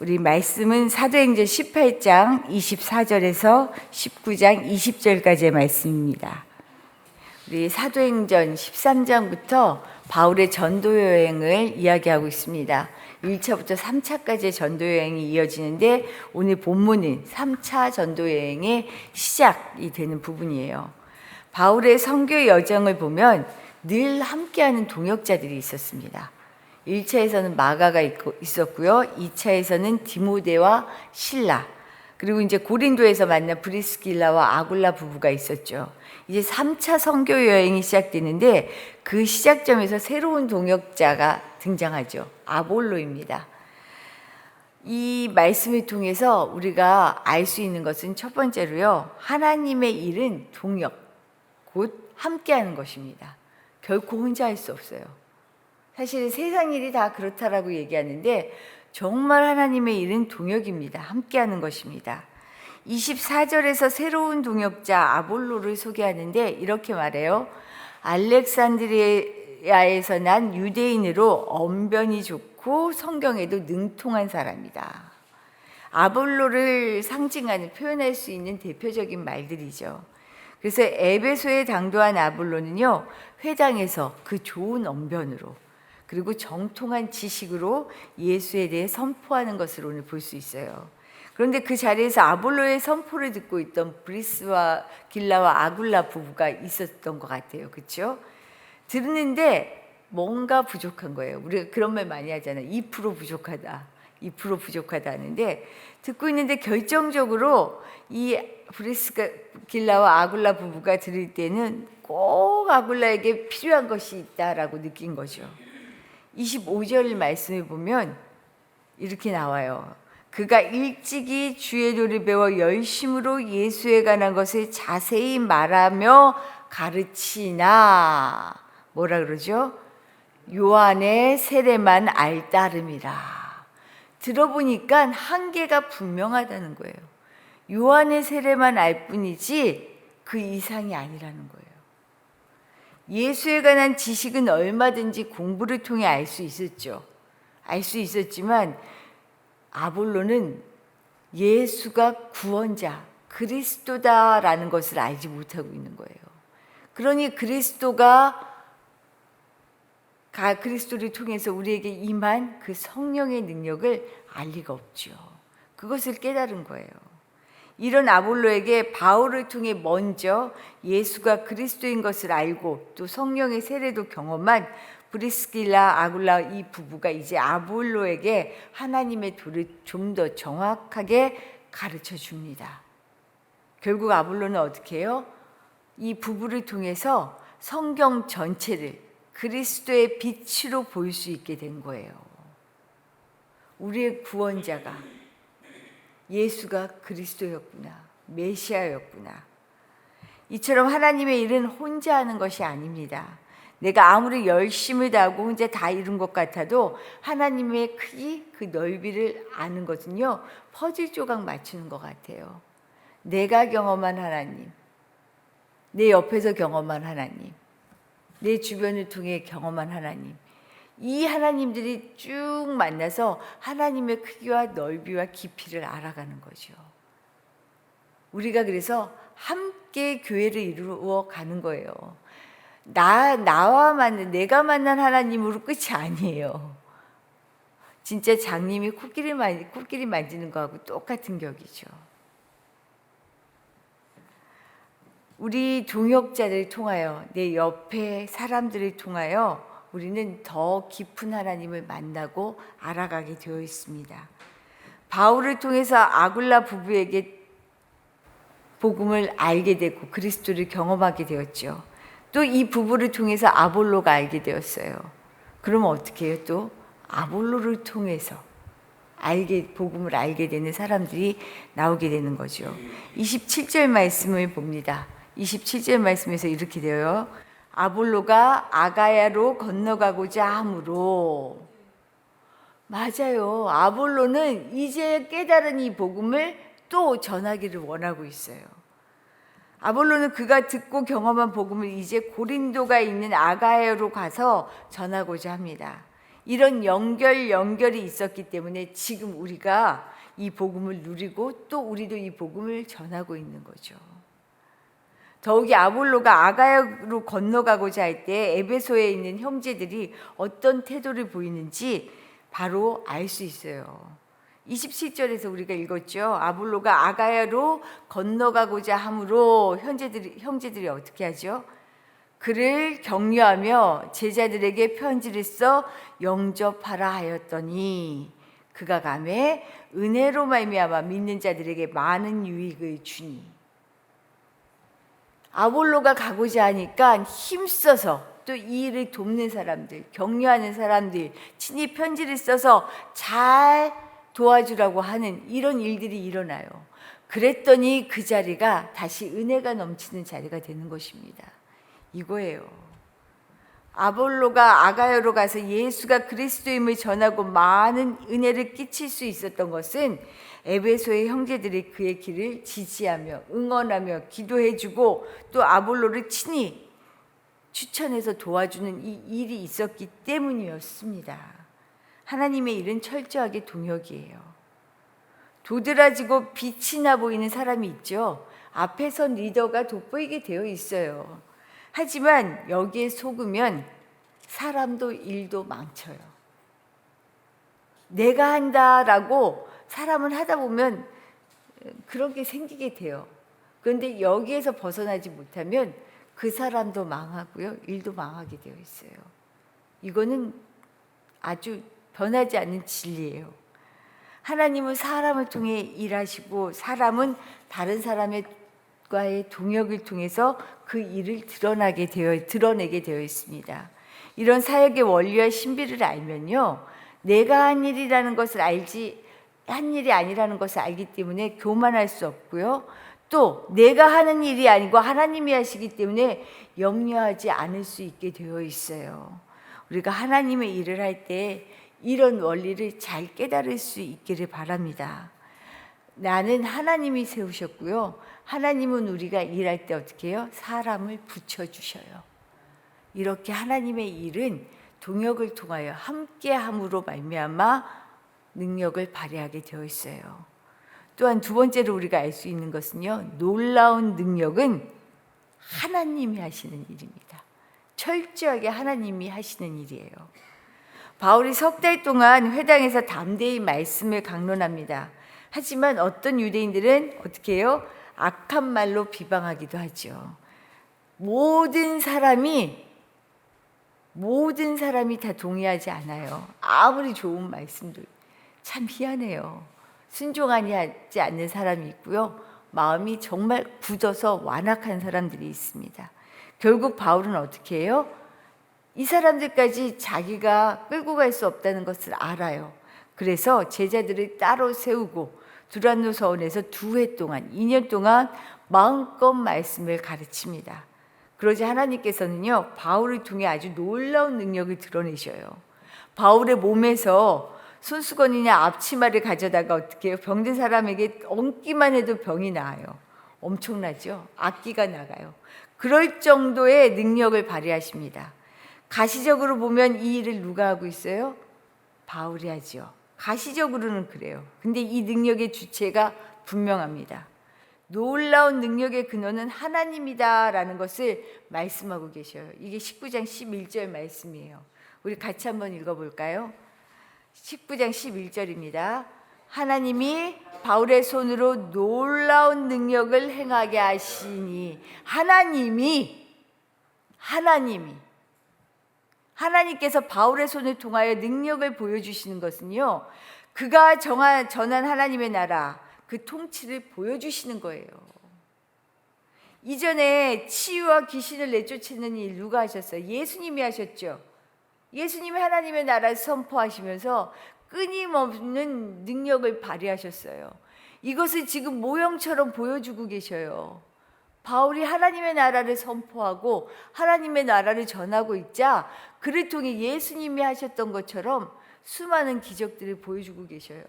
우리 말씀은 사도행전 18장 24절에서 19장 20절까지의 말씀입니다. 우리 사도행전 13장부터 바울의 전도 여행을 이야기하고 있습니다. 1차부터 3차까지의 전도 여행이 이어지는데 오늘 본문은 3차 전도 여행의 시작이 되는 부분이에요. 바울의 선교 여정을 보면 늘 함께하는 동역자들이 있었습니다. 1차에서는 마가가 있었고요. 2차에서는 디모데와 실라, 그리고 이제 고린도에서 만난 브리스길라와 아굴라 부부가 있었죠. 이제 3차 선교 여행이 시작되는데 그 시작점에서 새로운 동역자가 등장하죠. 아볼로입니다. 이 말씀을 통해서 우리가 알 수 있는 것은 첫 번째로요, 하나님의 일은 동역, 곧 함께하는 것입니다. 결코 혼자 할 수 없어요. 사실 세상 일이 다 그렇다라고 얘기하는데 정말 하나님의 일은 동역입니다. 함께하는 것입니다. 24절에서 새로운 동역자 아볼로를 소개하는데 이렇게 말해요. 알렉산드리아에서 난 유대인으로 언변이 좋고 성경에도 능통한 사람이다. 아볼로를 상징하는, 표현할 수 있는 대표적인 말들이죠. 그래서 에베소에 당도한 아볼로는요, 회당에서 그 좋은 언변으로 그리고 정통한 지식으로 예수에 대해 선포하는 것을 오늘 볼 수 있어요. 그런데 그 자리에서 아볼로의 선포를 듣고 있던 브리스와 길라와 아굴라 부부가 있었던 것 같아요. 그렇죠? 듣는데 뭔가 부족한 거예요. 우리가 그런 말 많이 하잖아요. 2% 부족하다. 2% 부족하다 하는데 듣고 있는데 결정적으로 이 브리스가 길라와 아굴라 부부가 들을 때는 꼭 아굴라에게 필요한 것이 있다라고 느낀 거죠. 25절 말씀을 보면 이렇게 나와요. 그가 일찍이 주의 도를 배워 열심으로 예수에 관한 것을 자세히 말하며 가르치나, 뭐라 그러죠? 요한의 세례만 알 따름이라. 들어보니까 한계가 분명하다는 거예요. 요한의 세례만 알 뿐이지 그 이상이 아니라는 거예요. 예수에 관한 지식은 얼마든지 공부를 통해 알 수 있었죠. 알 수 있었지만 아볼로는 예수가 구원자, 그리스도다라는 것을 알지 못하고 있는 거예요. 그러니 그리스도를 통해서 우리에게 임한 그 성령의 능력을 알 리가 없죠. 그것을 깨달은 거예요. 이런 아볼로에게 바울을 통해 먼저 예수가 그리스도인 것을 알고 또 성령의 세례도 경험한 브리스길라, 아굴라 이 부부가 이제 아볼로에게 하나님의 도를 좀 더 정확하게 가르쳐 줍니다. 결국 아볼로는 어떻게 해요? 이 부부를 통해서 성경 전체를 그리스도의 빛으로 볼 수 있게 된 거예요. 우리의 구원자가 예수가 그리스도였구나, 메시아였구나. 이처럼 하나님의 일은 혼자 하는 것이 아닙니다. 내가 아무리 열심을 다하고 혼자 다 이룬 것 같아도 하나님의 크기, 그 넓이를 아는 것은요, 퍼즐 조각 맞추는 것 같아요. 내가 경험한 하나님, 내 옆에서 경험한 하나님, 내 주변을 통해 경험한 하나님, 이 하나님들이 쭉 만나서 하나님의 크기와 넓이와 깊이를 알아가는 거죠. 우리가 그래서 함께 교회를 이루어 가는 거예요. 내가 만난 하나님으로 끝이 아니에요. 진짜 장님이 코끼리 만지는 거하고 똑같은 격이죠. 우리 동역자를 통하여, 내 옆에 사람들을 통하여 우리는 더 깊은 하나님을 만나고 알아가게 되어 있습니다. 바울을 통해서 아굴라 부부에게 복음을 알게 되고 그리스도를 경험하게 되었죠. 또 이 부부를 통해서 아볼로가 알게 되었어요. 그러면 어떻게 해요? 또 아볼로를 통해서 복음을 알게 되는 사람들이 나오게 되는 거죠. 27절 말씀을 봅니다. 27절 말씀에서 이렇게 되어요. 아볼로가 아가야로 건너가고자 하므로. 맞아요. 아볼로는 이제 깨달은 이 복음을 또 전하기를 원하고 있어요. 아볼로는 그가 듣고 경험한 복음을 이제 고린도가 있는 아가야로 가서 전하고자 합니다. 이런 연결이 있었기 때문에 지금 우리가 이 복음을 누리고 또 우리도 이 복음을 전하고 있는 거죠. 더욱이 아볼로가 아가야로 건너가고자 할 때 에베소에 있는 형제들이 어떤 태도를 보이는지 바로 알 수 있어요. 27절에서 우리가 읽었죠. 아볼로가 아가야로 건너가고자 함으로 형제들이 어떻게 하죠? 그를 격려하며 제자들에게 편지를 써 영접하라 하였더니 그가 가매 은혜로 말미암아 믿는 자들에게 많은 유익을 주니. 아볼로가 가고자 하니까 힘써서 또 이 일을 돕는 사람들, 격려하는 사람들, 친히 편지를 써서 잘 도와주라고 하는 이런 일들이 일어나요. 그랬더니 그 자리가 다시 은혜가 넘치는 자리가 되는 것입니다. 이거예요. 아볼로가 아가야로 가서 예수가 그리스도임을 전하고 많은 은혜를 끼칠 수 있었던 것은 에베소의 형제들이 그의 길을 지지하며 응원하며 기도해주고 또 아볼로를 친히 추천해서 도와주는 이 일이 있었기 때문이었습니다. 하나님의 일은 철저하게 동역이에요. 도드라지고 빛이 나 보이는 사람이 있죠. 앞에 선 리더가 돋보이게 되어 있어요. 하지만 여기에 속으면 사람도 일도 망쳐요. 내가 한다라고 사람을 하다 보면 그런 게 생기게 돼요. 그런데 여기에서 벗어나지 못하면 그 사람도 망하고요, 일도 망하게 되어 있어요. 이거는 아주 변하지 않는 진리예요. 하나님은 사람을 통해 일하시고 사람은 다른 사람과의 동역을 통해서 그 일을 드러내게 되어 있습니다. 이런 사역의 원리와 신비를 알면요, 내가 한 일이라는 것을 한 일이 아니라는 것을 알기 때문에 교만할 수 없고요, 또 내가 하는 일이 아니고 하나님이 하시기 때문에 염려하지 않을 수 있게 되어 있어요. 우리가 하나님의 일을 할 때 이런 원리를 잘 깨달을 수 있기를 바랍니다. 나는 하나님이 세우셨고요, 하나님은 우리가 일할 때 어떻게 해요? 사람을 붙여주셔요. 이렇게 하나님의 일은 동역을 통하여 함께함으로 말미암아 능력을 발휘하게 되어 있어요. 또한 두 번째로 우리가 알 수 있는 것은요, 놀라운 능력은 하나님이 하시는 일입니다. 철저하게 하나님이 하시는 일이에요. 바울이 석 달 동안 회당에서 담대히 말씀을 강론합니다. 하지만 어떤 유대인들은 어떻게 해요? 악한 말로 비방하기도 하죠. 모든 사람이 다 동의하지 않아요. 아무리 좋은 말씀도 참 희한해요. 순종하지 않는 사람이 있고요, 마음이 정말 굳어서 완악한 사람들이 있습니다. 결국 바울은 어떻게 해요? 이 사람들까지 자기가 끌고 갈 수 없다는 것을 알아요. 그래서 제자들을 따로 세우고 두란노 서원에서 2년 동안 마음껏 말씀을 가르칩니다. 그러자 하나님께서는요, 바울을 통해 아주 놀라운 능력을 드러내셔요. 바울의 몸에서 손수건이나 앞치마를 가져다가 어떻게 해요? 병든 사람에게 얹기만 해도 병이 나아요. 엄청나죠? 악기가 나가요. 그럴 정도의 능력을 발휘하십니다. 가시적으로 보면 이 일을 누가 하고 있어요? 바울이 하죠. 가시적으로는 그래요. 근데 이 능력의 주체가 분명합니다. 놀라운 능력의 근원은 하나님이다라는 것을 말씀하고 계셔요. 이게 19장 11절 말씀이에요. 우리 같이 한번 읽어볼까요? 19장 11절입니다. 하나님이 바울의 손으로 놀라운 능력을 행하게 하시니, 하나님께서 바울의 손을 통하여 능력을 보여주시는 것은요, 그가 전한 하나님의 나라, 그 통치를 보여주시는 거예요. 이전에 치유와 귀신을 내쫓는 일 누가 하셨어요? 예수님이 하셨죠. 예수님이 하나님의 나라를 선포하시면서 끊임없는 능력을 발휘하셨어요. 이것을 지금 모형처럼 보여주고 계셔요. 바울이 하나님의 나라를 선포하고 하나님의 나라를 전하고 있자 그를 통해 예수님이 하셨던 것처럼 수많은 기적들을 보여주고 계셔요.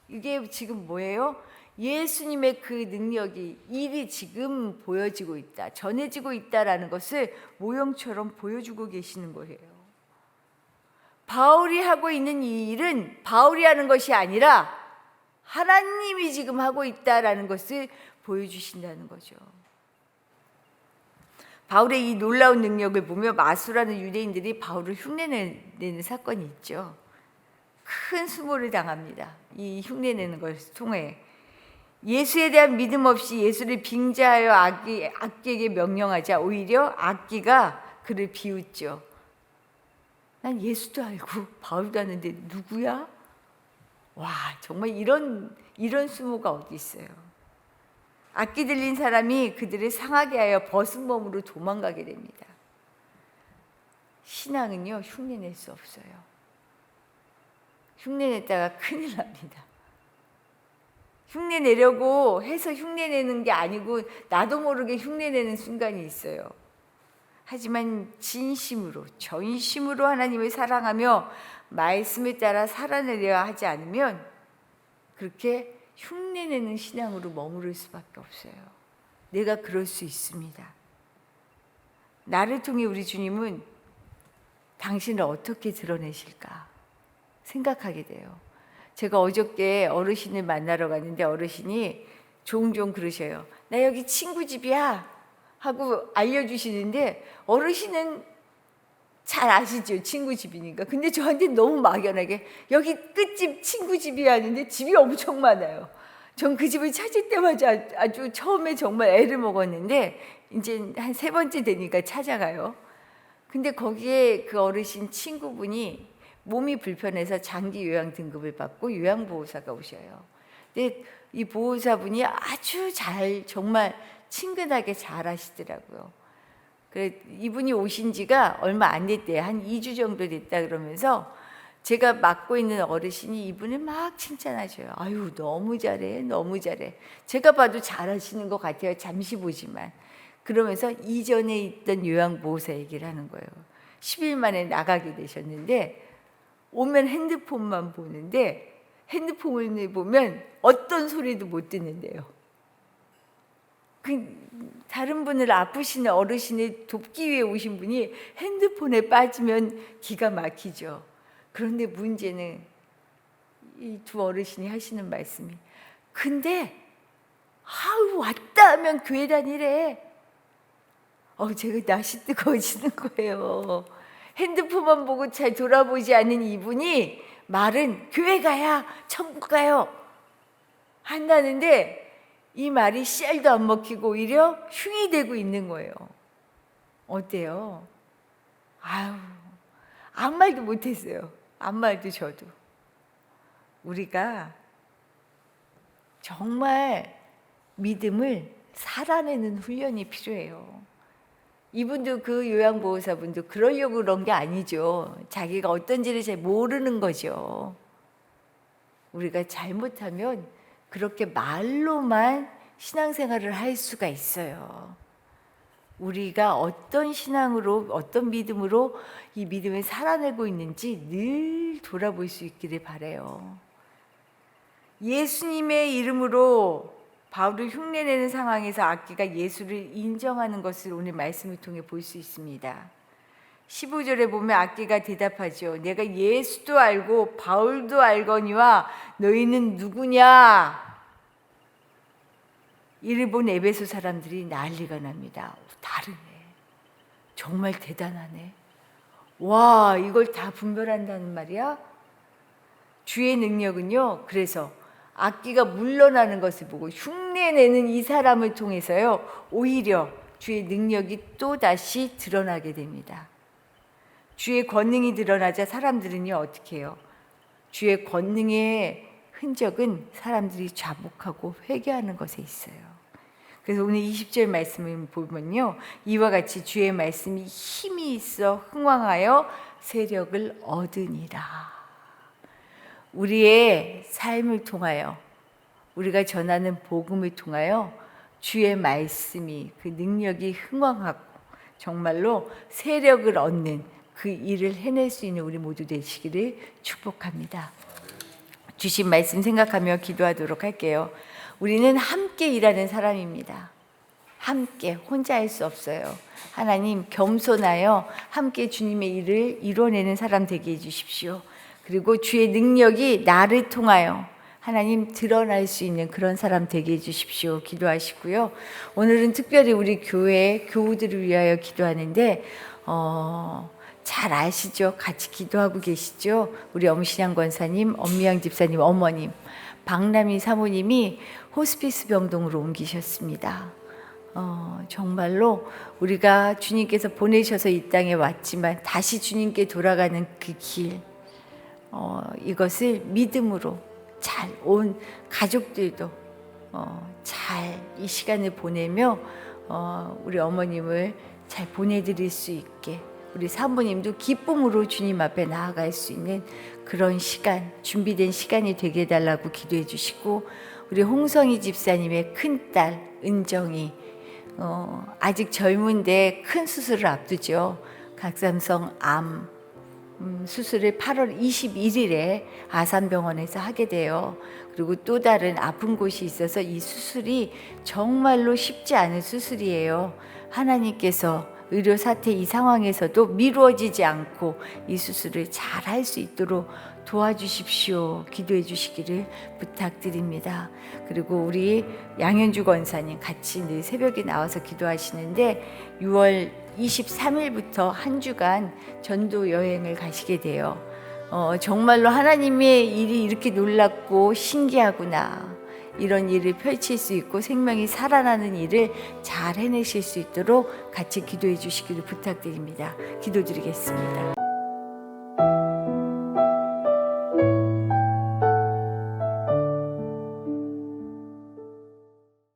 이게 지금 뭐예요? 예수님의 그 능력이, 일이 지금 보여지고 있다, 전해지고 있다라는 것을 모형처럼 보여주고 계시는 거예요. 바울이 하고 있는 이 일은 바울이 하는 것이 아니라 하나님이 지금 하고 있다라는 것을 보여주신다는 거죠. 바울의 이 놀라운 능력을 보며 마수라는 유대인들이 바울을 흉내내는 사건이 있죠. 큰 수모를 당합니다. 이 흉내내는 것을 통해 예수에 대한 믿음 없이 예수를 빙자하여 악기에게 명령하자 오히려 악기가 그를 비웃죠. 난 예수도 알고 바울도 아는데 누구야? 와, 정말 이런 수모가 어디 있어요. 악기 들린 사람이 그들을 상하게 하여 벗은 몸으로 도망가게 됩니다. 신앙은요, 흉내낼 수 없어요. 흉내냈다가 큰일 납니다. 흉내내려고 해서 흉내내는 게 아니고 나도 모르게 흉내내는 순간이 있어요. 하지만 진심으로, 전심으로 하나님을 사랑하며 말씀에 따라 살아내려야 하지 않으면 그렇게 흉내내는 신앙으로 머무를 수밖에 없어요. 내가 그럴 수 있습니다. 나를 통해 우리 주님은 당신을 어떻게 드러내실까 생각하게 돼요. 제가 어저께 어르신을 만나러 갔는데 어르신이 종종 그러셔요. 나 여기 친구 집이야 하고 알려주시는데 어르신은 잘 아시죠? 친구 집이니까. 근데 저한테 너무 막연하게 여기 끝집 친구 집이야 하는데 집이 엄청 많아요. 전 그 집을 찾을 때마다 아주 처음에 정말 애를 먹었는데 이제 한 3번째 되니까 찾아가요. 근데 거기에 그 어르신 친구분이 몸이 불편해서 장기 요양 등급을 받고 요양보호사가 오셔요. 근데 이 보호사분이 아주 정말 친근하게 잘 하시더라고요. 그래, 이분이 오신 지가 얼마 안 됐대요. 한 2주 정도 됐다 그러면서 제가 맡고 있는 어르신이 이분을 막 칭찬하셔요. 아유, 너무 잘해, 너무 잘해. 제가 봐도 잘하시는 것 같아요. 잠시 보지만. 그러면서 이전에 있던 요양보호사 얘기를 하는 거예요. 10일 만에 나가게 되셨는데 오면 핸드폰만 보는데 핸드폰을 보면 어떤 소리도 못 듣는데요. 다른 분을 아프신 어르신을 돕기 위해 오신 분이 핸드폰에 빠지면 기가 막히죠. 그런데 문제는 이 두 어르신이 하시는 말씀이 근데 왔다 하면 교회 다니래. 제가 낯이 뜨거워지는 거예요. 핸드폰만 보고 잘 돌아보지 않는 이분이 말은 교회 가야 천국 가요 한다는데 이 말이 씨알도 안 먹히고 오히려 흉이 되고 있는 거예요. 어때요? 아무 말도 못했어요. 아무 말도 저도. 우리가 정말 믿음을 살아내는 훈련이 필요해요. 이분도 그 요양보호사분도 그러려고 그런 게 아니죠. 자기가 어떤지를 잘 모르는 거죠. 우리가 잘못하면 그렇게 말로만 신앙생활을 할 수가 있어요. 우리가 어떤 신앙으로 어떤 믿음으로 이 믿음을 살아내고 있는지 늘 돌아볼 수 있기를 바라요. 예수님의 이름으로 바울을 흉내내는 상황에서 악기가 예수를 인정하는 것을 오늘 말씀을 통해 볼 수 있습니다. 15절에 보면 악기가 대답하죠. 내가 예수도 알고 바울도 알거니와 너희는 누구냐? 이를 본 에베소 사람들이 난리가 납니다. 다르네. 정말 대단하네. 와, 이걸 다 분별한다는 말이야? 주의 능력은요. 그래서 악기가 물러나는 것을 보고 흉내내는 이 사람을 통해서요. 오히려 주의 능력이 또다시 드러나게 됩니다. 주의 권능이 드러나자 사람들은요. 어떻게 해요? 주의 권능의 흔적은 사람들이 자복하고 회개하는 것에 있어요. 그래서 오늘 20절 말씀을 보면요. 이와 같이 주의 말씀이 힘이 있어 흥왕하여 세력을 얻으니라. 우리의 삶을 통하여 우리가 전하는 복음을 통하여 주의 말씀이 그 능력이 흥왕하고 정말로 세력을 얻는 그 일을 해낼 수 있는 우리 모두 되시기를 축복합니다. 주신 말씀 생각하며 기도하도록 할게요. 우리는 함께 일하는 사람입니다. 함께 혼자 할 수 없어요. 하나님 겸손하여 함께 주님의 일을 이뤄내는 사람 되게 해주십시오. 그리고 주의 능력이 나를 통하여 하나님 드러날 수 있는 그런 사람 되게 해주십시오. 기도하시고요. 오늘은 특별히 우리 교회 교우들을 위하여 기도하는데 잘 아시죠? 같이 기도하고 계시죠? 우리 엄신양 권사님, 엄미양 집사님, 어머님, 박남희 사모님이 호스피스 병동으로 옮기셨습니다. 정말로 우리가 주님께서 보내셔서 이 땅에 왔지만 다시 주님께 돌아가는 그 길, 이것을 믿음으로 잘 온 가족들도 잘 이 시간을 보내며 우리 어머님을 잘 보내드릴 수 있게, 우리 사모님도 기쁨으로 주님 앞에 나아갈 수 있는 그런 시간, 준비된 시간이 되게 해달라고 기도해 주시고, 우리 홍성희 집사님의 큰딸 은정이 아직 젊은데 큰 수술을 앞두죠. 각삼성 암 수술을 8월 21일에 아산병원에서 하게 돼요. 그리고 또 다른 아픈 곳이 있어서 이 수술이 정말로 쉽지 않은 수술이에요. 하나님께서 의료 사태 이 상황에서도 미루어지지 않고 이 수술을 잘 할 수 있도록 도와주십시오. 기도해 주시기를 부탁드립니다. 그리고 우리 양현주 권사님 같이 늘 새벽에 나와서 기도하시는데 6월 23일부터 한 주간 전도 여행을 가시게 돼요. 정말로 하나님의 일이 이렇게 놀랍고 신기하구나, 이런 일을 펼칠 수 있고 생명이 살아나는 일을 잘 해내실 수 있도록 같이 기도해 주시기를 부탁드립니다. 기도드리겠습니다.